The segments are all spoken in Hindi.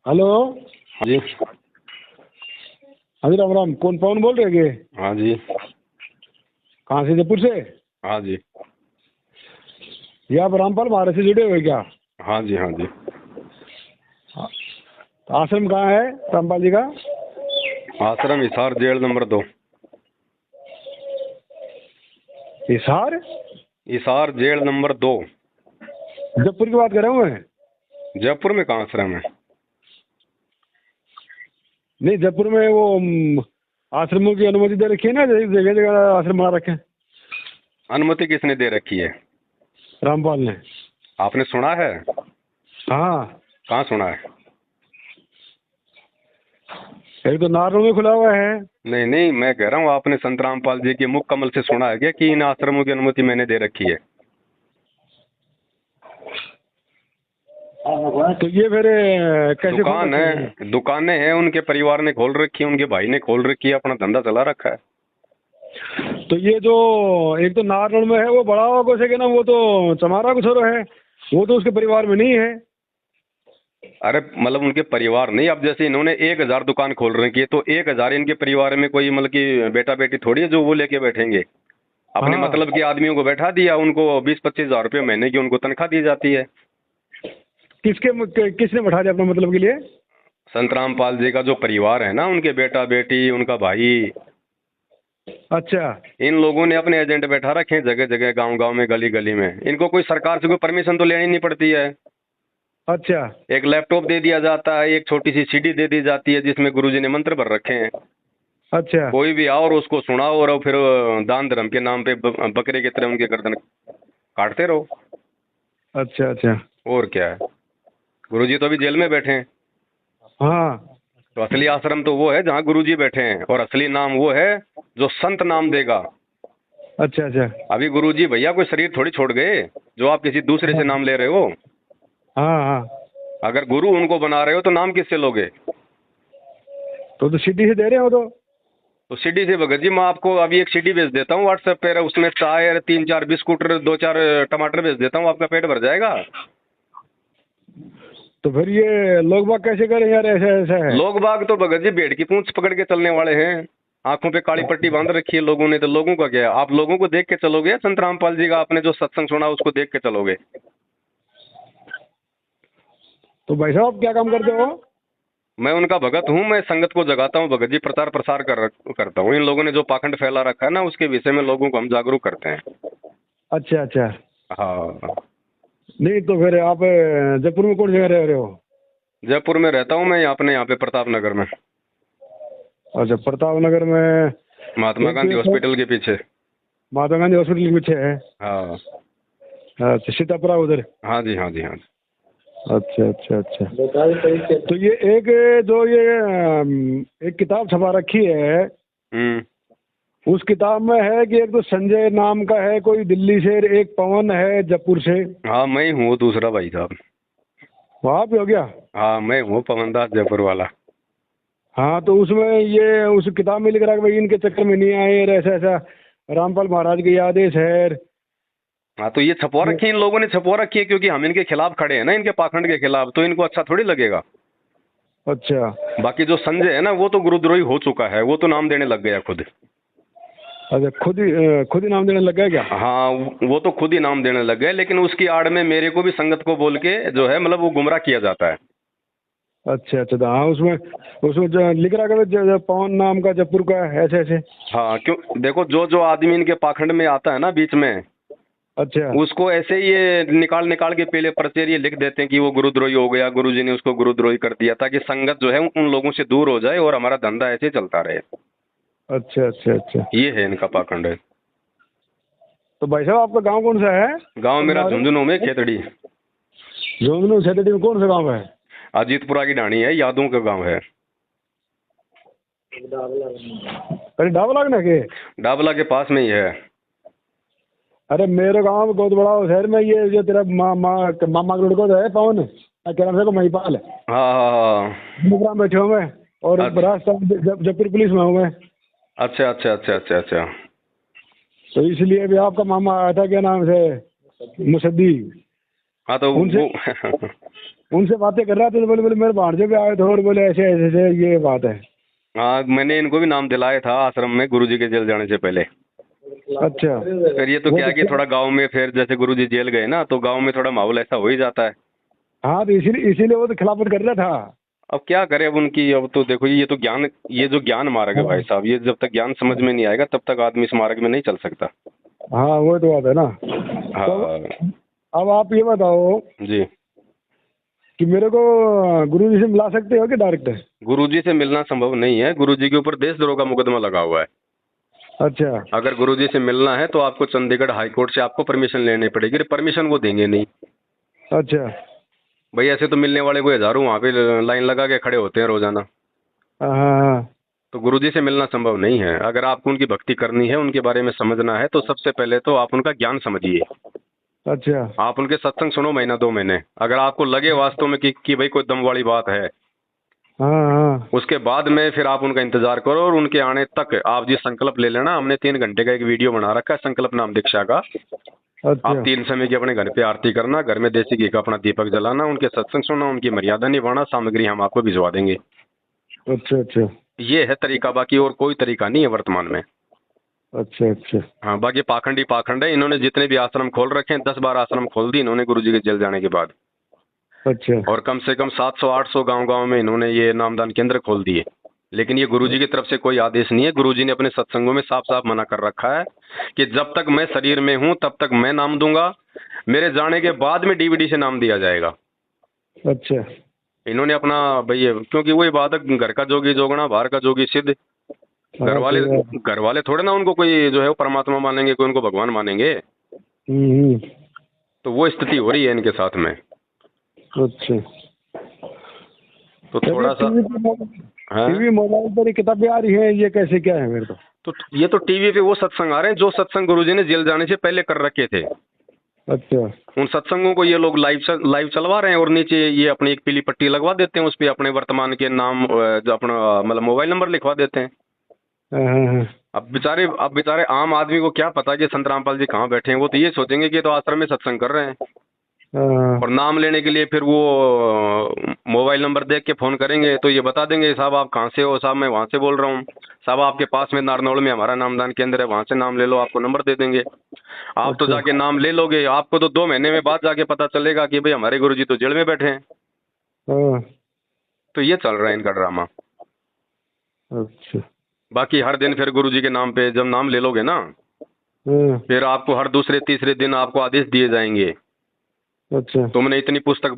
हेलो। हाँ जी। हाँ जी, राम राम। कौन पवन बोल रहे हैं? हाँ जी। कहाँ से? जयपुर से? हाँ जी। ये आप रामपाल महाराज से जुड़े हुए क्या? हाँ जी। हाँ जी। हाँ। तो आश्रम कहाँ है रामपाल जी का? आश्रम Hisar jail number 2। Hisar? Hisar jail number 2। Jaipur की बात कर रहा हूँ मैं। जयपुर में कहाँ आश्रम है? नहीं, जयपुर में वो आश्रमों की अनुमति दे रखी है ना, जगह जगह आश्रम बना रखे हैं। अनुमति किसने दे रखी है? रामपाल ने। आपने सुना है? हाँ। कहाँ सुना है? एक तो नारनौल में खुला हुआ है। नहीं नहीं, मैं कह रहा हूँ आपने संत रामपाल जी के मुख कमल से सुना है क्या कि इन आश्रमों की अनुमति मैंने दे रखी है? तो ये फिर कैसे खोल दुकान रखे हैं? है, दुकानें हैं, उनके परिवार ने खोल रखी है, उनके भाई ने खोल रखी है, अपना धंधा चला रखा है। तो ये जो एक तो नारनौल में है वो बड़ा हुआ कुछ है ना, वो तो चमारा कुछ और है, वो तो उसके परिवार में नहीं है। अरे मतलब उनके परिवार नहीं, अब जैसे इन्होंने 1000 दुकान खोल रखी है तो 1000 इनके परिवार में कोई मतलब कि बेटा बेटी थोड़ी है जो वो लेके बैठेंगे। अपने हाँ। मतलब के आदमियों को बैठा दिया, उनको 20-25 हजार रुपये महीने की उनको तनख्वाह दी जाती है। किसने बैठा दिया अपने मतलब के लिए? संत रामपाल जी का जो परिवार है ना, उनके बेटा बेटी, उनका भाई, अच्छा। इन लोगों ने अपने एजेंट बैठा रखे हैं जगह जगह, गांव गांव में, गली गली में। इनको कोई सरकार से कोई परमिशन तो लेनी नहीं पड़ती है। अच्छा। एक लैपटॉप दे दिया जाता है, एक छोटी सी सीडी दे दी जाती है जिसमें गुरुजी ने मंत्र भर रखे हैं। अच्छा। कोई भी आओ और उसको सुनाओ और फिर दान धर्म के नाम पे बकरे की तरह उनके गर्दन काटते रहो। अच्छा। अच्छा। और क्या है, गुरुजी तो अभी जेल में बैठे हैं। हाँ। तो असली आश्रम तो वो है जहाँ गुरुजी बैठे हैं, और असली नाम वो है जो संत नाम देगा। अच्छा। अच्छा। अभी गुरुजी भैया कोई शरीर थोड़ी छोड़ गए जो आप किसी दूसरे से नाम ले रहे हो। हाँ हाँ। अगर गुरु उनको बना रहे हो तो नाम किससे लोगे? तो सीधी से दे रहे हो तो सीडी से भगत जी, मैं आपको अभी एक सीडी भेज देता हूँ व्हाट्सएप पे, उसमें टायर 3-4 बिस्कुट 2-4 टमाटर भेज देता हूँ, आपका पेट भर जाएगा। तो फिर ये लोग बाग कैसे करें यार? ऐसा ऐसा है। लोग बाग तो भगत जी भेड़ की पूंछ पकड़ के चलने वाले हैं। आंखों पे काली पट्टी बांध रखी है लोगों ने, तो लोगों का क्या है? आप लोगों को देख के चलोगे, संत रामपाल जी का आपने जो सत्संग सुना उसको देख के चलोगे? तो भाई साहब क्या काम करते हो? मैं उनका भगत हूँ, मैं संगत को जगाता हूँ भगत जी, प्रचार प्रसार करता हूँ। इन लोगों ने जो पाखंड फैला रखा है ना, उसके विषय में लोगों को हम जागरूक करते हैं। अच्छा अच्छा। हाँ। नहीं तो फिर आप जयपुर में कौन जगह रह रहे हो? जयपुर में रहता हूँ मैं, अपने यहाँ पे प्रताप नगर में, अच्छा, प्रताप नगर में। महात्मा एक गांधी तो हॉस्पिटल के पीछे। महात्मा गांधी हॉस्पिटल के पीछे है। हाँ। अच्छा, सीतापुरा उधर। हाँ जी। हाँ जी। हाँ जी। अच्छा अच्छा अच्छा। तो ये एक जो ये एक किताब छपा रखी है, उस किताब में है कि एक तो संजय नाम का है कोई दिल्ली से, एक पवन है जयपुर से। हाँ मैं ही हूँ दूसरा भाई साहब। वहाँ पे हो गया? हाँ मैं हूँ पवन दास जयपुर वाला। हाँ, तो उसमें ये उस किताब में लिख रहा है कि भाई इनके चक्कर में नहीं आए, और ऐसा ऐसा रामपाल महाराज के ये आदेश है। हाँ तो ये छपवा रखी है, इन लोगों ने छपवा रखी है क्योंकि हम इनके खिलाफ खड़े हैं ना, इनके पाखंड के खिलाफ, तो इनको अच्छा थोड़ी लगेगा। अच्छा। बाकी जो संजय है ना, वो तो गुरुद्रोही हो चुका है, वो तो नाम देने लग गया खुद। अच्छा, खुद ही नाम देने लग गया क्या? हाँ वो तो खुद ही नाम देने लग गए, लेकिन उसकी आड़ में मेरे को भी संगत को बोल के जो है मतलब वो गुमराह किया जाता है। अच्छा अच्छा। तो हाँ, उसमें उसमें जो लिख रहा है कि पवन नाम का जयपुर का ऐसे ऐसे। हाँ क्यों, देखो जो जो आदमी इनके पाखंड में आता है ना बीच में, अच्छा उसको ऐसे ही ये निकाल निकाल के पहले पर्चे ये लिख देते हैं कि वो गुरुद्रोही हो गया, गुरुजी ने उसको गुरुद्रोही कर दिया, ताकि संगत जो है उन लोगों से दूर हो जाए और हमारा धंधा ऐसे ही चलता रहे। अच्छा अच्छा अच्छा। ये है इनका पाखंड है। तो भाई साहब आपका गांव कौन सा है? गांव मेरा झुंझुनू में खेतड़ी। झुंझुनू सेतड़ी में कौन सा गांव है? अजीतपुरा की ढाणी है, यादों का गांव है। अरे डाबा लागना के? डाबला के पास में ही है। अरे मेरे गांव में बहुत बड़ा शहर में ये जो तेरा मामा का लड़का जो है पवन, क्या नाम है को महिपाल है। हाँ हाँ हाँ। मुकराम बैठे हुए मैं, और अच्छा राजस्थान जयपुर पुलिस में हूँ मैं। अच्छा अच्छा अच्छा अच्छा अच्छा। तो इसलिए भी आपका मामा आया था, क्या नाम से, मुसद्दी। हाँ तो उनसे वो उनसे बातें कर रहा था तो बोले बोले मेरे भांजे भी आए थे और बोले ऐसे ऐसे ऐसे ये बात है। हाँ, मैंने इनको भी नाम दिलाया था आश्रम में गुरुजी के जेल जाने से पहले। अच्छा। फिर ये तो वो क्या है कि थोड़ा गांव में फिर जैसे गुरुजी जेल गए ना तो गांव में थोड़ा माहौल ऐसा हो ही जाता है। हाँ तो इसीलिए वो तो खिलाफत कर रहा था। अब क्या करें अब उनकी, अब तो देखो ये तो ज्ञान, ये जो ज्ञान मार्ग है भाई साहब, ये जब तक ज्ञान समझ में नहीं आएगा तब तक आदमी इस मार्ग में नहीं चल सकता। हाँ वो तो बात है ना। तो हाँ अब आप ये बताओ जी। कि मेरे को गुरुजी से मिला सकते हो कि डायरेक्ट? गुरुजी से मिलना संभव नहीं है, गुरुजी के ऊपर देशद्रोह का मुकदमा लगा हुआ है। अच्छा। अगर गुरुजी से मिलना है तो आपको चंडीगढ़ हाई कोर्ट से आपको परमिशन लेनी पड़ेगी, परमिशन वो देंगे नहीं। अच्छा। भाई ऐसे तो मिलने वाले कोई हजारों वहाँ पे लाइन लगा के खड़े होते हैं रोजाना। हाँ हाँ। तो गुरुजी से मिलना संभव नहीं है। अगर आपको उनकी भक्ति करनी है, उनके बारे में समझना है, तो सबसे पहले तो आप उनका ज्ञान समझिए। अच्छा। आप उनके सत्संग सुनो महीना 2 महीने, अगर आपको लगे वास्तव में कि भाई कोई दम वाली बात है, हाँ हाँ। उसके बाद में फिर आप उनका इंतजार करो और उनके आने तक आप जी संकल्प ले लेना। हमने 3 घंटे का एक वीडियो बना रखा है संकल्प नाम दीक्षा का। अच्छा। आप 3 समय की अपने घर पे आरती करना, घर में देसी घी का अपना दीपक जलाना, उनके सत्संग सुनना, उनकी मर्यादा निभाना, सामग्री हम आपको भिजवा देंगे। अच्छा। अच्छा। ये है तरीका, बाकी और कोई तरीका नहीं है वर्तमान में। अच्छा। अच्छा। हाँ, बाकी पाखंडी पाखंड है। इन्होंने जितने भी आश्रम खोल रखे हैं 10-12 आश्रम खोल दिए इन्होंने गुरुजी के जेल जाने के बाद। अच्छा। और कम से कम 700-800 गांव-गांव में इन्होंने ये नामदान केंद्र खोल दिए। लेकिन ये गुरुजी की तरफ से कोई आदेश नहीं है। गुरुजी ने अपने सत्संगों में साफ साफ मना कर रखा है कि जब तक मैं शरीर में हूं तब तक मैं नाम दूंगा, मेरे जाने के बाद में डीवीडी से नाम दिया जाएगा। अच्छा। इन्होंने अपना भैया, क्योंकि वही बात है, घर का जोगी जोगना बाहर का जोगी सिद्ध। घर वाले थोड़े ना उनको कोई जो है वो परमात्मा मानेंगे, कोई उनको भगवान मानेंगे। तो वो स्थिति हो रही है इनके साथ में। अच्छा। तो थोड़ा सा टीवी मोबाइल पर ही किताबें आ रही है, ये कैसे क्या है मेरे को? तो ये तो टीवी पे वो सत्संग आ रहे हैं जो सत्संग गुरुजी ने जेल जाने से पहले कर रखे थे। अच्छा। उन सत्संगों को ये लोग लाइव चलवा रहे हैं और नीचे ये अपनी एक पीली पट्टी लगवा देते हैं, उस पे अपने वर्तमान के नाम जो अपना मतलब मोबाइल नंबर लिखवा देते हैं। अब बेचारे आम आदमी को क्या पता कि संत रामपाल जी कहाँ बैठे हैं। वो तो ये सोचेंगे कि तो आश्रम में सत्संग कर रहे हैं। और नाम लेने के लिए फिर वो मोबाइल नंबर देख के फोन करेंगे तो ये बता देंगे साहब आप कहाँ से हो, साहब मैं वहाँ से बोल रहा हूँ, साहब आपके पास में नारनौल में हमारा नामदान केंद्र है, वहाँ से नाम ले लो, आपको नंबर दे देंगे। आप तो जाके नाम ले लोगे, आपको तो 2 महीने में बाद जाके पता चलेगा कि भाई हमारे गुरुजी तो जेल में बैठे हैं। तो ये चल रहा है इनका ड्रामा। अच्छा। बाकी हर दिन फिर गुरुजी के नाम पे जब नाम ले लोगे ना, फिर आपको हर दूसरे तीसरे दिन आपको आदेश दिए जाएंगे। अच्छा। तुमने इतनी पुस्तक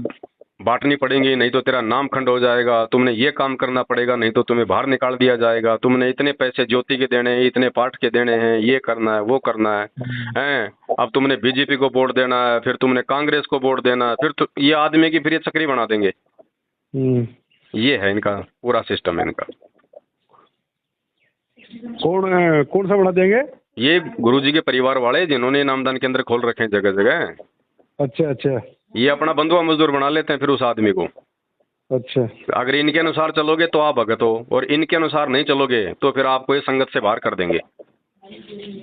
बांटनी पड़ेगी, नहीं तो तेरा नाम खंड हो जाएगा। तुमने ये काम करना पड़ेगा, नहीं तो तुम्हें बाहर निकाल दिया जाएगा। तुमने इतने पैसे ज्योति के देने हैं, इतने पाठ के देने हैं, ये करना है वो करना है हैं। अब तुमने बीजेपी को वोट देना है, फिर तुमने कांग्रेस को वोट देना है, फिर तो ये आदमी की फिर ये चक्री बना देंगे। ये है इनका पूरा सिस्टम है इनका। कौन सा बना देंगे? ये गुरुजी के परिवार वाले जिन्होंने नामदान केंद्र खोल रखे हैं जगह जगह। अच्छा अच्छा। ये अपना बंधुआ मजदूर बना लेते हैं फिर उस आदमी को। अच्छा। अगर इनके अनुसार चलोगे तो आप भगत हो, और इनके अनुसार नहीं चलोगे तो फिर आपको ये संगत से बाहर कर देंगे।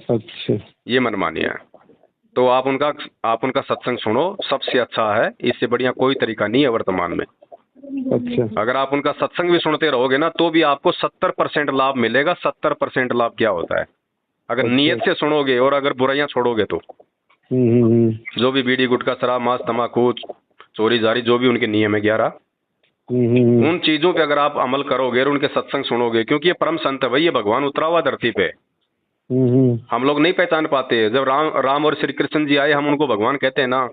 अच्छा। ये मनमानी है। तो आप उनका सत्संग सुनो, सबसे अच्छा है, इससे बढ़िया कोई तरीका नहीं है वर्तमान में। अच्छा। अगर आप उनका सत्संग भी सुनते रहोगे ना तो भी आपको 70% लाभ मिलेगा। 70% लाभ क्या होता है? अगर नियत से सुनोगे और अगर बुराइयां छोड़ोगे तो। जो भी बीड़ी गुटखा शराब मांस तम्बाकू चोरी जारी जो भी उनके नियम है 11, उन चीजों पे अगर आप अमल करोगे और उनके सत्संग सुनोगे, क्योंकि ये परम संत है भाई, ये भगवान उतरा हुआ धरती पे। हम लोग नहीं पहचान पाते। जब राम और श्री कृष्ण जी आए हम उनको भगवान कहते हैं ना,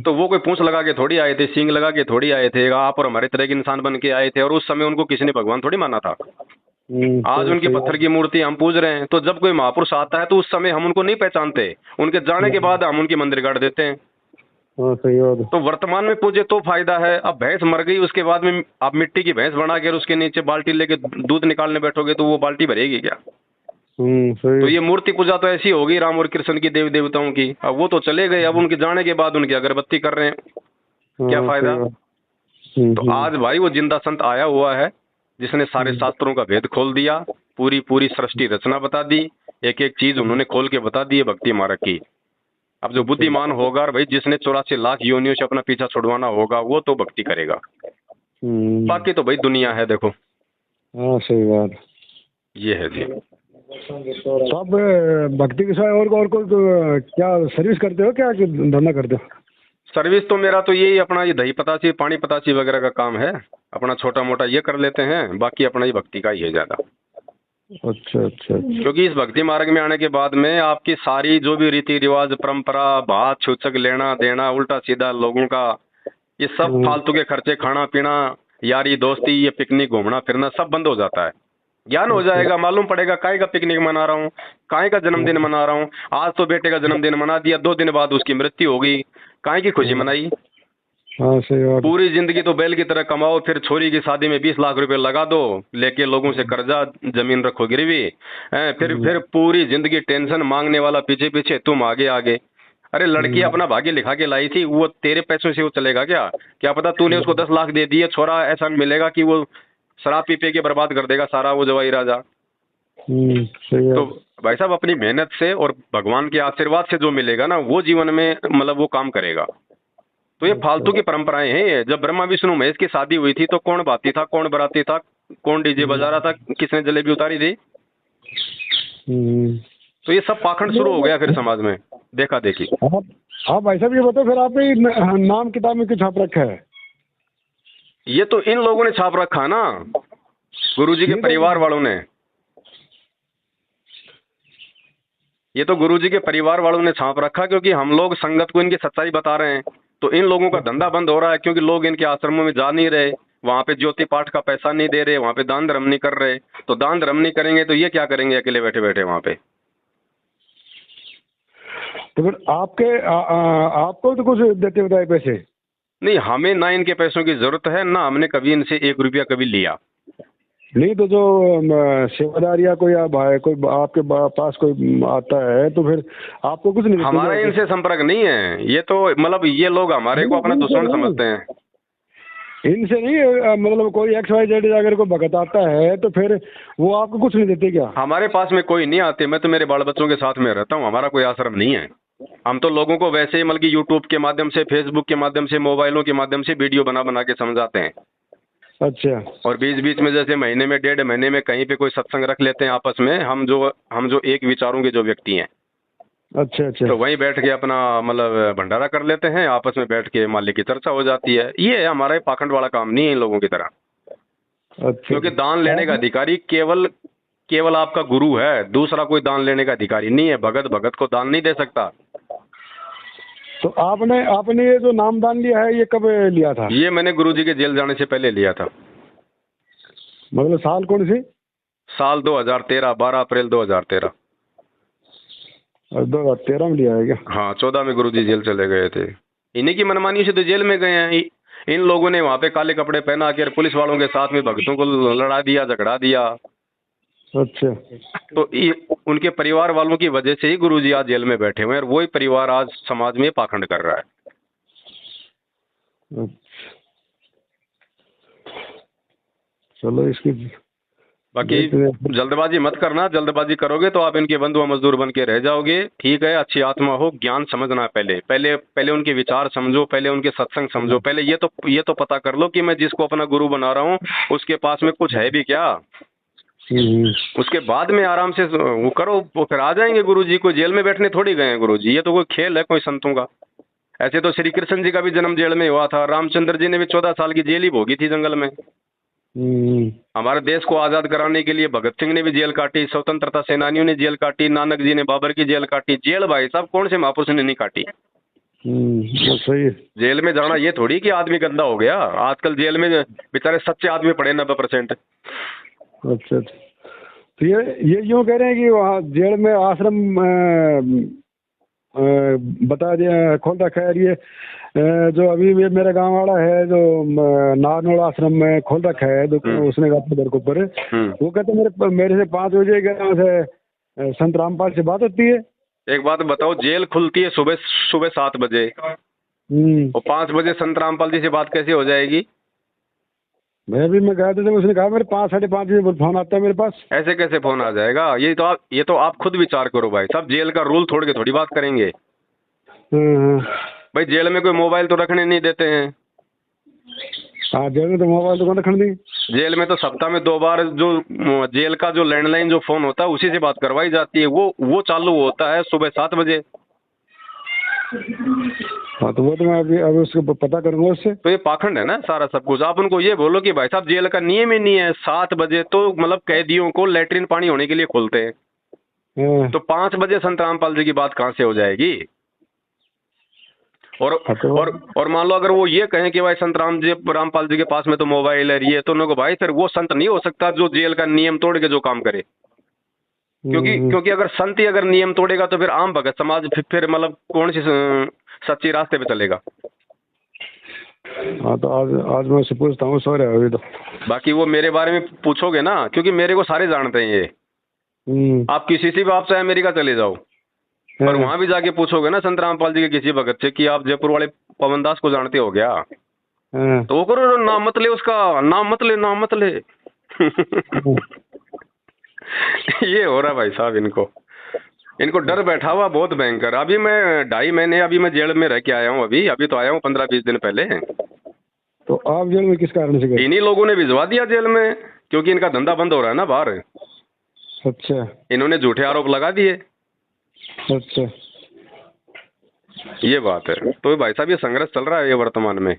तो वो कोई पूंछ लगा के थोड़ी आए थे, सींग लगा के थोड़ी आए थे। आप और हमारे तरह के इंसान बन के आए थे, और उस समय उनको किसी ने भगवान थोड़ी माना था। आज उनकी पत्थर की मूर्ति हम पूज रहे हैं। तो जब कोई महापुरुष आता है तो उस समय हम उनको नहीं पहचानते, उनके जाने के बाद हम उनकी मंदिर गाड़ देते हैं। तो वर्तमान में पूजे तो फायदा है। अब भैंस मर गई, उसके बाद में आप मिट्टी की भैंस बना के उसके नीचे बाल्टी लेके दूध निकालने बैठोगे तो वो बाल्टी भरेगी क्या? तो ये मूर्ति पूजा तो ऐसी होगी राम और कृष्ण की, देवी देवताओं की। अब वो तो चले गए, अब उनके जाने के बाद उनकी अगरबत्ती कर रहे हैं, क्या फायदा? तो आज भाई वो जिंदा संत आया हुआ है जिसने सारे शास्त्रों का भेद खोल दिया, पूरी सृष्टि रचना बता दी, एक एक चीज उन्होंने खोल के बता दी है भक्ति मार्ग की। अब जो बुद्धिमान होगा और भाई जिसने 84 लाख योनियों से अपना पीछा छुड़वाना होगा वो तो भक्ति करेगा। बाकी तो भाई दुनिया है देखो। हाँ सही बात, ये है जी। सब भक्ति के साथ और कोई क्या सर्विस करते हो, क्या धंधा करते हो? सर्विस तो मेरा तो यही अपना ये दही पतासी पानी पतासी वगैरह का काम है, अपना छोटा मोटा ये कर लेते हैं, बाकी अपना ये भक्ति का ही है ज़्यादा। अच्छा अच्छा। क्योंकि इस भक्ति मार्ग में आने के बाद में आपकी सारी जो भी रीति रिवाज परंपरा बात छूचक लेना देना उल्टा सीधा लोगों का ये सब फालतू के खर्चे खाना पीना यारी दोस्ती ये पिकनिक घूमना फिरना सब बंद हो जाता है। ज्ञान हो जाएगा, मालूम पड़ेगा काय का पिकनिक मना रहा हूँ, काय का जन्मदिन मना रहा हूँ। आज तो बेटे का जन्मदिन मना दिया, 2 दिन बाद उसकी मृत्यु हो गई, काय की खुशी मनाई। हाँ सही बात। पूरी जिंदगी तो बैल की तरह कमाओ, फिर छोरी की शादी में 20 लाख रुपए लगा दो, लेके लोगों से कर्जा जमीन रखो गिरवी, फिर पूरी जिंदगी टेंशन मांगने वाला पीछे पीछे तुम आगे आगे। अरे लड़की अपना भाग्य लिखा के लाई थी, वो तेरे पैसों से वो चलेगा क्या पता तूने उसको 10 लाख दे दिए, छोरा ऐसा मिलेगा कि वो शराब पी के बर्बाद कर देगा सारा वो जवाई राजा। तो भाई साहब अपनी मेहनत से और भगवान के आशीर्वाद से जो मिलेगा ना वो जीवन में मतलब वो काम करेगा। तो ये फालतू की परंपराएं हैं। जब ब्रह्मा विष्णु महेश की शादी हुई थी तो कौन बाती था, कौन बराती था, कौन डीजे बजा रहा था, किसने जलेबी उतारी थी? तो ये सब पाखंड शुरू हो गया फिर समाज में देखा देखी। हाँ भाई साहब ये बताओ फिर आपने नाम किताब में क्यों छाप रखा है? ये तो इन लोगों ने छाप रखा ना, गुरुजी के परिवार वालों ने। ये तो गुरुजी के परिवार वालों ने छाप रखा क्योंकि हम लोग संगत को इनकी सच्चाई बता रहे हैं। तो इन लोगों का धंधा बंद हो रहा है क्योंकि लोग इनके आश्रमों में जा नहीं रहे, वहाँ पे ज्योति पाठ का पैसा नहीं दे रहे, वहाँ पे दान धर्म नहीं कर रहे। तो दान धर्म नहीं करेंगे तो ये क्या करेंगे अकेले बैठे बैठे वहाँ पे? तो फिर आपको तो कुछ देते बताए पैसे? नहीं, हमें ना इनके पैसों की जरूरत है, ना हमने कभी इनसे 1 रुपया कभी लिया। नहीं तो जो सेवादार या कोई कोई आपके पास कोई आता है तो फिर आपको कुछ नहीं? हमारा इनसे संपर्क नहीं है। ये तो मतलब ये लोग हमारे को अपना दुश्मन समझते हैं। इनसे नहीं, मतलब कोई XYZ अगर कोई भगत आता है तो फिर वो आपको कुछ नहीं देते क्या? हमारे पास में कोई नहीं आते। मैं तो मेरे बाल बच्चों के साथ में रहता हूँ, हमारा कोई आश्रम नहीं है। हम तो लोगों को वैसे ही मतलब यूट्यूब के माध्यम से, फेसबुक के माध्यम से, मोबाइलों के माध्यम से वीडियो बना बना के समझाते हैं। अच्छा। और बीच बीच में जैसे महीने में 1.5 महीने में कहीं पे कोई सत्संग रख लेते हैं आपस में, हम जो एक विचारों के जो व्यक्ति हैं। अच्छा अच्छा। तो वहीं बैठ के अपना मतलब भंडारा कर लेते हैं, आपस में बैठ के मालिक की चर्चा हो जाती है। ये हमारा पाखंड वाला काम नहीं है इन लोगों की तरह। अच्छा। क्योंकि दान लेने का अधिकारी केवल आपका गुरु है, दूसरा कोई दान लेने का अधिकारी नहीं है। भगत को दान नहीं दे सकता। तो आपने ये जो नाम दान लिया है ये कब लिया था? ये मैंने गुरुजी के जेल जाने से पहले लिया था। मतलब साल कौन सी? साल 2013, 12 अप्रैल 2013। 2013 में लिया है क्या? हाँ, 14 में गुरुजी जेल चले गए थे। इन्हीं की मनमानी से तो जेल में गए हैं। इन लोगों ने वहाँ पे काले कपड़े पहना कर पुलिस वालों के साथ में भक्तों को लड़ा दिया, झगड़ा दिया। अच्छा। तो उनके परिवार वालों की वजह से ही गुरुजी आज जेल में बैठे हुए हैं और वही परिवार आज समाज में पाखंड कर रहा है। चलो इसकी बाकी जल्दबाजी मत करना। जल्दबाजी करोगे तो आप इनके बंधुआ मजदूर बन के रह जाओगे। ठीक है, अच्छी आत्मा हो, ज्ञान समझना पहले उनके विचार समझो, पहले उनके सत्संग समझो। पहले ये तो पता कर लो कि मैं जिसको अपना गुरु बना रहा हूँ उसके पास में कुछ है भी क्या। उसके बाद में आराम से वो करो, वो फिर आ जाएंगे गुरुजी। को जेल में बैठने थोड़ी गए हैं गुरुजी, ये तो कोई खेल है कोई संतों का। ऐसे तो श्री कृष्ण जी का भी जन्म जेल में हुआ था, रामचंद्र जी ने भी 14 साल की जेल ही भोगी थी जंगल में। हमारे देश को आजाद कराने के लिए भगत सिंह ने भी जेल काटी, स्वतंत्रता सेनानियों ने जेल काटी, नानक जी ने बाबर की जेल काटी। जेल भाई साहब कौन से महापुरुष ने नहीं काटी? सही है। जेल में जाना ये थोड़ी कि आदमी गंदा हो गया। आजकल जेल में बेचारे सच्चे आदमी पड़े 90%। अच्छा। तो ये यूँ कह रहे हैं कि वहाँ जेल में आश्रम बता दिया खोल रखा है। ये जो अभी ये मेरा गांव वाला है जो नारनौल आश्रम में खोल रखा है, तो उसने कहा घर के ऊपर वो कहते मेरे से 5 बजे गाँव से संत रामपाल से बात होती है। एक बात बताओ, जेल खुलती है सुबह 7 बजे और 5 बजे संत रामपाल जी से बात कैसे हो जाएगी? मैं गया था, उसने कहा मेरे 5 साढ़े 5 बजे फोन आता है मेरे पास। ऐसे कैसे फोन आ जाएगा? ये तो आप खुद विचार करो भाई साहब। जेल का रूल छोड़ के थोड़ी बात करेंगे। भाई जेल में कोई मोबाइल तो रखने नहीं देते हैं। हाँ, जेल में तो मोबाइल तो कौन रखने दी। जेल में तो सप्ताह में 2 बार जो जेल का जो लैंडलाइन जो फोन होता है उसी से बात करवाई जाती है, वो चालू होता है सुबह 7 बजे। हाँ, तो वो तो मैं अभी उसको पता करूंगा उससे। तो ये पाखंड है ना सारा सब कुछ। आप उनको ये बोलो कि भाई साहब जेल का नियम ही नहीं है, 7 बजे तो मतलब कैदियों को लेटरिन पानी होने के लिए खोलते हैं, तो 5 बजे संत रामपाल जी की बात कहाँ से हो जाएगी। और मान लो अगर वो ये कहें कि भाई संत रामपाल जी के पास में तो मोबाइल है ये, तो उनको भाई फिर वो संत नहीं हो सकता जो जेल का नियम तोड़ के जो काम करे। क्योंकि अगर संत ही अगर नियम तोड़ेगा तो फिर आम भगत समाज फिर मतलब कौन सी सच्ची रास्ते पे चलेगा। हाँ, तो आज मैं उससे पूछता हूँ, सो रहा है अभी तो। बाकी वो मेरे बारे में पूछोगे ना, क्योंकि मेरे को सारे जानते हैं ये। आप किसी से भी आप चाहे अमेरिका चले जाओ, पर वहां भी जाके पूछोगे ना संत रामपाल जी के किसी भगत से कि आप जयपुर वाले पवन दास को जानते हो क्या, तो वो करो नाम मत ले, उसका नाम मत ले ये हो रहा भाई साहब, इनको डर बैठा हुआ बहुत भयंकर। अभी मैं 2.5 महीने अभी मैं जेल में रह के आया हूँ, अभी तो आया हूँ 15-20 दिन पहले। तो आप जेल में किस कारण से गए? इन्हीं लोगों ने भिजवा दिया जेल में, क्योंकि इनका धंधा बंद हो रहा है ना बाहर। अच्छा, इन्होंने झूठे आरोप लगा दिए। अच्छा, ये बात है। तो भाई साहब ये संघर्ष चल रहा है ये वर्तमान में।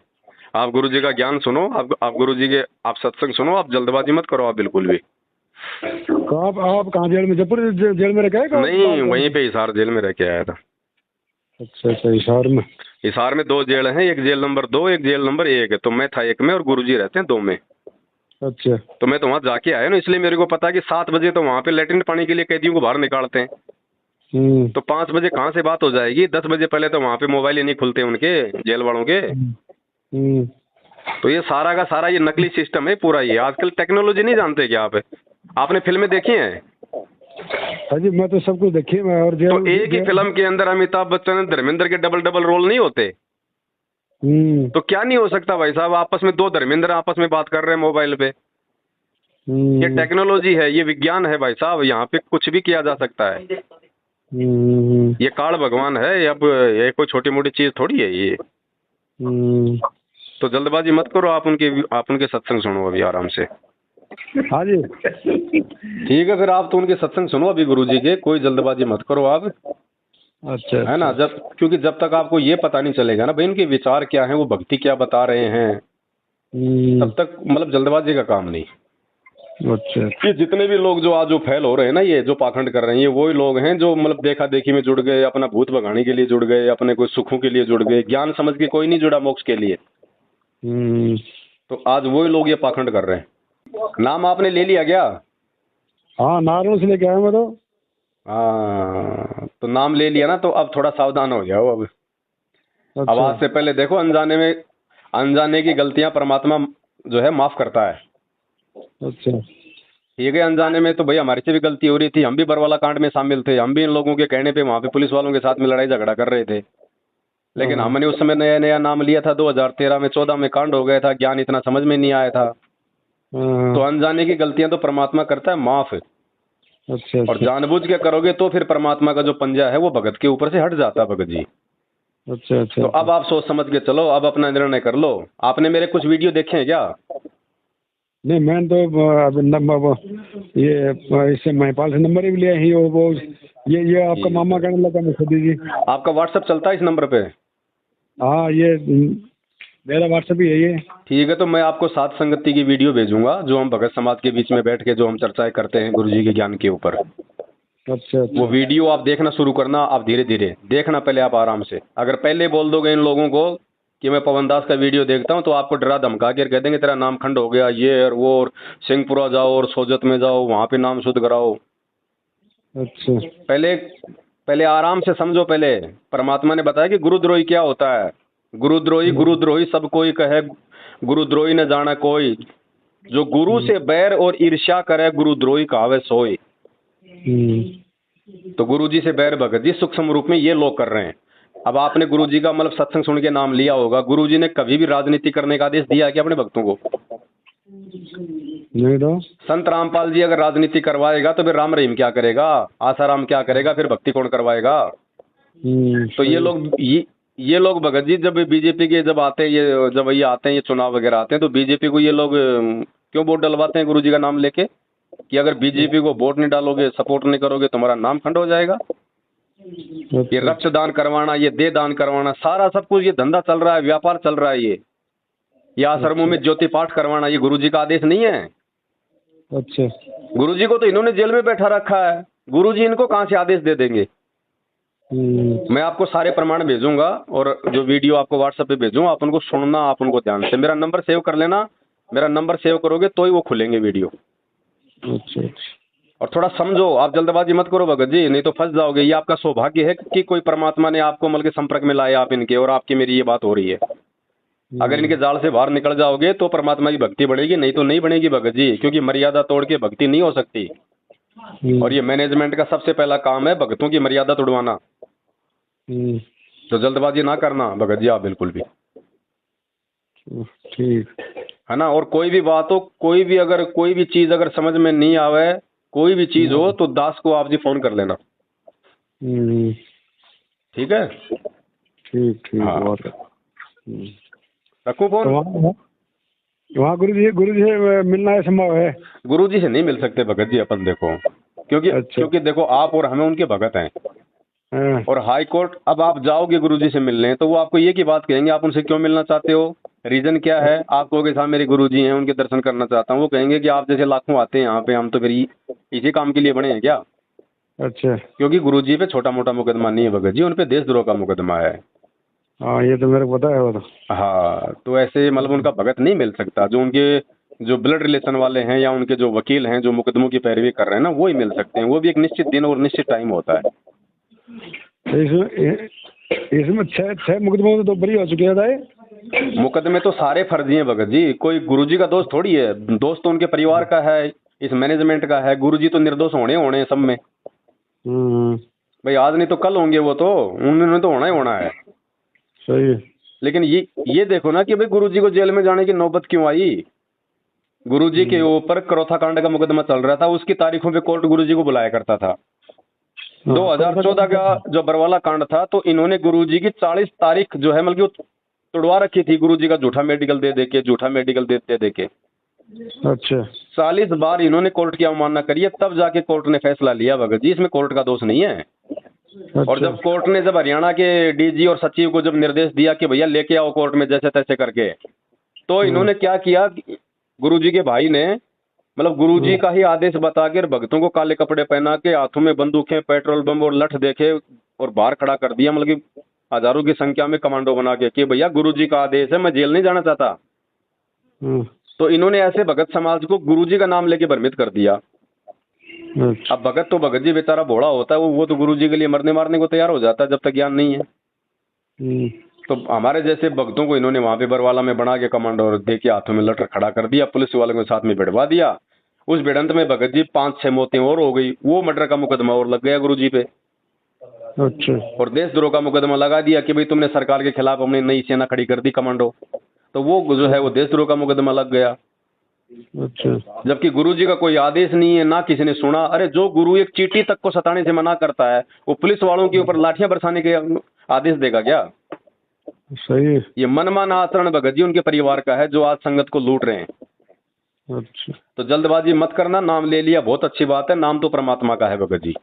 आप गुरु जी का ज्ञान सुनो, आप गुरु जी के आप सत्संग सुनो, आप जल्दबाजी मत करो आप बिल्कुल भी। तो आप कहाँ जेल में, जयपुर जेल में रह गए? नहीं, वहीं पे हिसार जेल में रह के आया था। अच्छा, हिसार में। हिसार में 2 जेल हैं, एक जेल नंबर 2, एक जेल नंबर 1 है। तो मैं था 1 में और गुरुजी रहते हैं 2 में। अच्छा, तो मैं तो वहाँ जाके आया ना, इसलिए मेरे को पता है कि 7 बजे तो वहाँ पे लेटरिन पानी के लिए कैदियों को बाहर निकालते हैं। तो 5 बजे कहाँ से बात हो जाएगी? 10 बजे पहले तो वहाँ पे मोबाइल ही नहीं खुलते उनके जेल वालों के। तो ये सारा का सारा ये नकली सिस्टम है पूरा। ये आजकल टेक्नोलॉजी नहीं जानते क्या आपने फिल्में देखी हैं? हाँ जी, मैं तो सब कुछ देखी है। और तो एक ही फिल्म के अंदर अमिताभ बच्चन धर्मेंद्र के डबल रोल नहीं होते? तो क्या नहीं हो सकता भाई साहब? आपस में 2 धर्मेंद्र आपस में बात कर रहे हैं मोबाइल पे। ये टेक्नोलॉजी है, ये विज्ञान है भाई साहब, यहाँ पे कुछ भी किया जा सकता है। ये काल भगवान है, अब ये कोई छोटी मोटी चीज थोड़ी है ये। तो जल्दबाजी मत करो, आप उनके सत्संग सुनो अभी आराम से। हाँ जी, ठीक है, फिर आप तो उनके सत्संग सुनो अभी गुरुजी के, कोई जल्दबाजी मत करो आप। अच्छा, है ना? क्योंकि जब तक आपको ये पता नहीं चलेगा ना भाई इनके विचार क्या हैं, वो भक्ति क्या बता रहे हैं, तब तक मतलब जल्दबाजी का काम नहीं। अच्छा, ये जितने भी लोग जो आज जो फैल हो रहे हैं ना, ये जो पाखंड कर रहे हैं, ये वही लोग हैं जो मतलब देखा देखी में जुड़ गए, अपना भूत भगाने के लिए जुड़ गए, अपने कोई सुखों के लिए जुड़ गए, ज्ञान समझ के कोई नहीं जुड़ा मोक्ष के लिए। तो आज वही लोग ये पाखंड कर रहे हैं। नाम आपने ले लिया क्या? हाँ, नारायण से लेके आया मैं तो। हाँ, तो नाम ले लिया ना, तो अब थोड़ा सावधान हो जाओ अब। अच्छा। अब आज से पहले देखो, अनजाने की गलतियां परमात्मा जो है माफ करता है। अच्छा, ठीक है, अनजाने में तो भाई हमारे से भी गलती हो रही थी, हम भी बरवाला कांड में शामिल थे, हम भी इन लोगों के कहने पे वहां पे पुलिस वालों के साथ में लड़ाई झगड़ा कर रहे थे। लेकिन हमने उस समय नया नया नाम लिया था, 2013 में 14 में कांड हो गया था, ज्ञान इतना समझ में नहीं आया था। तो अनजाने की गलतियां तो परमात्मा करता है माफ। अच्छा, और जानबूझ के करोगे तो फिर परमात्मा का जो पंजा है वो भगत के ऊपर से हट जाता है भगत जी। अच्छा, अच्छा। तो अब आप सोच समझ के चलो, अब अपना निर्णय कर लो। आपने मेरे कुछ वीडियो देखे हैं क्या? नहीं, मैंने तो नंबर ये इससे महिपाल से नंबर भी लिया ही, वो ये आपका मामा कहने लगा मुखर्जी जी। आपका व्हाट्सएप चलता है इस नंबर पे? हाँ, ये मेरा व्हाट्सएप ही है ये। ठीक है, तो मैं आपको सात संगति की वीडियो भेजूंगा, जो हम भगत समाज के बीच में बैठ के जो हम चर्चाएं करते हैं गुरु जी के ज्ञान के ऊपर। अच्छा। वो वीडियो आप देखना शुरू करना, आप धीरे धीरे देखना, पहले आप आराम से। अगर पहले बोल दोगे इन लोगों को कि मैं पवन दास का वीडियो देखता हूं, तो आपको डरा धमका के कह देंगे तेरा नाम खंड हो गया, ये और वो, और सिंहपुरा जाओ और सोजत में जाओ, वहां पे नाम शुद्ध कराओ। अच्छा, पहले आराम से समझो। पहले परमात्मा ने बताया कि गुरुद्रोही क्या होता है। गुरुद्रोही सब कोई कहे, गुरुद्रोही न जाना कोई, जो गुरु से बैर और ईर्ष्या करे, गुरुद्रोही कहावे सोई। तो गुरु जी से बैर भगत जी सूक्ष्म रूप में ये लोग कर रहे हैं। अब आपने गुरु जी का मतलब सत्संग सुन के नाम लिया होगा, गुरु जी ने कभी भी राजनीति करने का आदेश दिया है क्या अपने भक्तों को? नहीं। तो संत रामपाल जी अगर राजनीति करवाएगा तो फिर राम रहीम क्या करेगा, आसाराम क्या करेगा, फिर भक्ति कौन करवाएगा? तो ये लोग भगत जी जब बीजेपी के जब आते हैं ये आते हैं, ये चुनाव वगैरह आते हैं, तो बीजेपी को ये लोग क्यों वोट डलवाते हैं गुरुजी का नाम लेके, कि अगर बीजेपी को वोट नहीं डालोगे, सपोर्ट नहीं करोगे, तुम्हारा नाम खंड हो जाएगा। ये रक्तदान करवाना, ये देह दान करवाना, सारा सब कुछ ये धंधा चल रहा है, व्यापार चल रहा है। ये आश्रमों में ज्योति पाठ करवाना, ये गुरुजी का आदेश नहीं है। अच्छा। गुरुजी को तो इन्होंने जेल में बैठा रखा है, गुरुजी इनको कहाँ से आदेश दे देंगे। मैं आपको सारे प्रमाण भेजूंगा और जो वीडियो आपको व्हाट्सएप पे भेजूंगा, आप उनको सुनना, आप उनको ध्यान से। मेरा नंबर सेव कर लेना, मेरा नंबर सेव करोगे तो ही वो खुलेंगे वीडियो। अच्छा। और थोड़ा समझो, आप जल्दबाजी मत करो भगत जी, नहीं तो फंस जाओगे। ये आपका सौभाग्य है कि कोई परमात्मा ने आपको मिलकर संपर्क में लाया आप इनके, और आपकी मेरी ये बात हो रही है। अगर इनके जाल से बाहर निकल जाओगे तो परमात्मा की भक्ति बढ़ेगी, नहीं तो नहीं बनेगी भगत जी, क्योंकि मर्यादा तोड़ के भक्ति नहीं हो सकती। और ये मैनेजमेंट का सबसे पहला काम है भक्तों की मर्यादा तोड़वाना। तो जल्दबाजी ना करना भगत जी आप बिल्कुल भी, ठीक है ना। और कोई भी बात हो, कोई भी चीज अगर समझ में नहीं आवे, कोई भी चीज हो, तो दास को आप जी फोन कर लेना। ठीक है, ठीक। हाँ। रखूं फोन? वहाँ गुरु जी से मिलना है, संभव है? गुरु जी से नहीं मिल सकते भगत जी अपन, देखो क्योंकि देखो आप और हमें उनके भगत हैं। और हाई कोर्ट, अब आप जाओगे गुरुजी से मिलने तो वो आपको ये की बात कहेंगे, आप उनसे क्यों मिलना चाहते हो, रीजन क्या है। आप कहोगे साहब मेरे गुरुजी हैं, उनके दर्शन करना चाहता हूँ। वो कहेंगे कि आप जैसे लाखों आते हैं यहाँ पे, हम तो फिर इसी काम के लिए बने हैं क्या। अच्छा। क्योंकि गुरुजी पे छोटा मोटा मुकदमा नहीं है भगत जी, उन पे देशद्रोह का मुकदमा है। हाँ, ये तो मेरे को पता है वो तो। हाँ, तो ऐसे मतलब उनका भगत नहीं मिल सकता। जो ब्लड रिलेशन वाले हैं या उनके जो वकील हैं जो मुकदमों की पैरवी कर रहे हैं ना, वो ही मिल सकते हैं। वो भी एक निश्चित दिन और निश्चित टाइम होता है। इसमें 6 मुकदमे तो बरी हो चुके हैं। मुकदमे तो सारे फर्जी हैं भगत जी, कोई गुरुजी का दोस्त थोड़ी है। दोस्त तो उनके परिवार का है, इस मैनेजमेंट का है। गुरुजी तो निर्दोष होने सब में। भाई आज नहीं तो कल होंगे वो तो, उन्होंने तो होना ही होना है। सही है। लेकिन ये देखो ना कि भाई गुरुजी को जेल में जाने की नौबत क्यों आई। गुरुजी के ऊपर करोथा कांड का मुकदमा चल रहा था, उसकी तारीखों पे कोर्ट गुरुजी को बुलाया करता था। 2014 का जो बरवाला कांड था, तो इन्होंने गुरुजी की 40 तारीख जो है मतलब तोड़वा रखी थी, गुरुजी का झूठा मेडिकल दे के। अच्छा। 40 बार इन्होंने कोर्ट की अवमानना करी है, तब जाके कोर्ट ने फैसला लिया भगत जी, इसमें कोर्ट का दोष नहीं है। अच्छा। और जब कोर्ट ने जब हरियाणा के डीजी और सचिव को जब निर्देश दिया कि भैया लेके आओ कोर्ट में जैसे तैसे करके, तो इन्होंने क्या किया, गुरुजी के भाई ने मतलब गुरुजी का ही आदेश बता के भक्तों को काले कपड़े पहना के, हाथों में बंदूकें, पेट्रोल बम और लठ देखे और बाहर खड़ा कर दिया, मतलब कि हजारों की संख्या में कमांडो बना के कि भैया गुरुजी का आदेश है, मैं जेल नहीं जाना चाहता। तो इन्होंने ऐसे भगत समाज को गुरुजी का नाम लेके भ्रमित कर दिया। अब भगत तो भगत जी बेचारा भोला होता है, वो तो गुरुजी के लिए मरने मारने को तैयार हो जाता है जब तक ज्ञान नहीं है। तो हमारे जैसे भक्तों को इन्होंने वहां पे बरवाला में बना के कमांडो दे के हाथों में लटर खड़ा कर दिया, पुलिस वालों के साथ में भिड़वा दिया। उस भिड़ंत में भगत जी 5-6 मौतें और हो गई, वो मर्डर का मुकदमा और लग गया गुरुजी पे। अच्छा। और देशद्रोह का मुकदमा लगा दिया कि भाई तुमने सरकार के खिलाफ अपनी नई सेना खड़ी कर दी कमांडो, तो वो जो है वो देशद्रोह का मुकदमा लग गया। अच्छा। जबकि गुरुजी का कोई आदेश नहीं है, ना किसी ने सुना। अरे जो गुरु एक चींटी तक को सताने से मना करता है, वो पुलिस वालों के ऊपर लाठियां बरसाने के आदेश देगा क्या। सही है। ये मनमाना आचरण भगत जी उनके परिवार का है जो आज संगत को लूट रहे हैं। अच्छा। तो जल्दबाजी मत करना, नाम ले लिया बहुत अच्छी बात है, नाम तो परमात्मा का है भगत जी।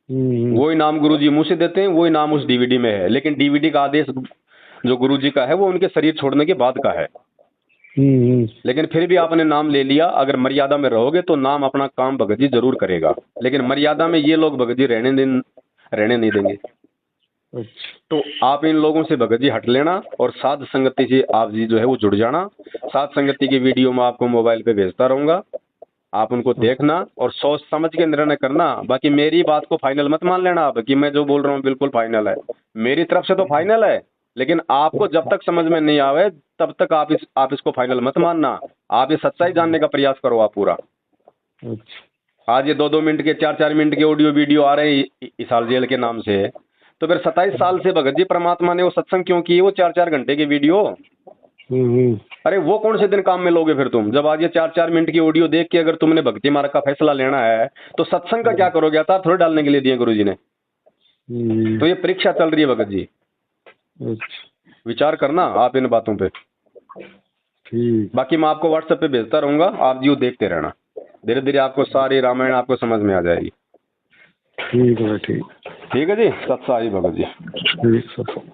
वही नाम गुरुजी मुंह से देते हैं, वही नाम उस डीवीडी में है, लेकिन डीवीडी का आदेश जो गुरुजी का है वो उनके शरीर छोड़ने के बाद का है। लेकिन फिर भी आपने नाम ले लिया, अगर मर्यादा में रहोगे तो नाम अपना काम भगत जी जरूर करेगा, लेकिन मर्यादा में ये लोग भगत जी रहने नहीं देंगे। तो आप इन लोगों से भगत जी हट लेना और साध संगति से आप जी जो है वो जुड़ जाना। साध संगति की वीडियो मैं आपको मोबाइल पे भेजता रहूंगा, आप उनको देखना और सोच समझ के निर्णय करना। बाकी मेरी बात को फाइनल मत मान लेना आप कि मैं जो बोल रहा हूँ बिल्कुल फाइनल है। मेरी तरफ से तो फाइनल है, लेकिन आपको जब तक समझ में नहीं आवे तब तक आप इसको फाइनल मत मानना। आप ये सच्चाई जानने का प्रयास करो आप पूरा। आज ये 2-2 मिनट के 4-4 मिनट के ऑडियो वीडियो आ रहे हैं इस साल जेल के नाम से, तो फिर 27 साल से भगत जी परमात्मा ने वो सत्संग क्यों किए, वो 4-4 घंटे के वीडियो। अरे वो कौन से दिन काम में लोगे फिर तुम, जब आज ये 4-4 मिनट की ऑडियो देख के अगर तुमने भक्ति मार्ग का फैसला लेना है तो सत्संग का क्या करोगे। आता थोड़े डालने के लिए दिए गुरुजी ने। तो ये परीक्षा चल रही है भगत जी, विचार करना आप इन बातों पे। ठीक। बाकी मैं आपको व्हाट्सएप पे भेजता रहूंगा, आप जी देखते रहना, धीरे धीरे आपको सारी रामायण आपको समझ में आ जाएगी। ठीक है, ठीक। ठीक है जी, सत्साई भगत जी। ठीक, सत्साई।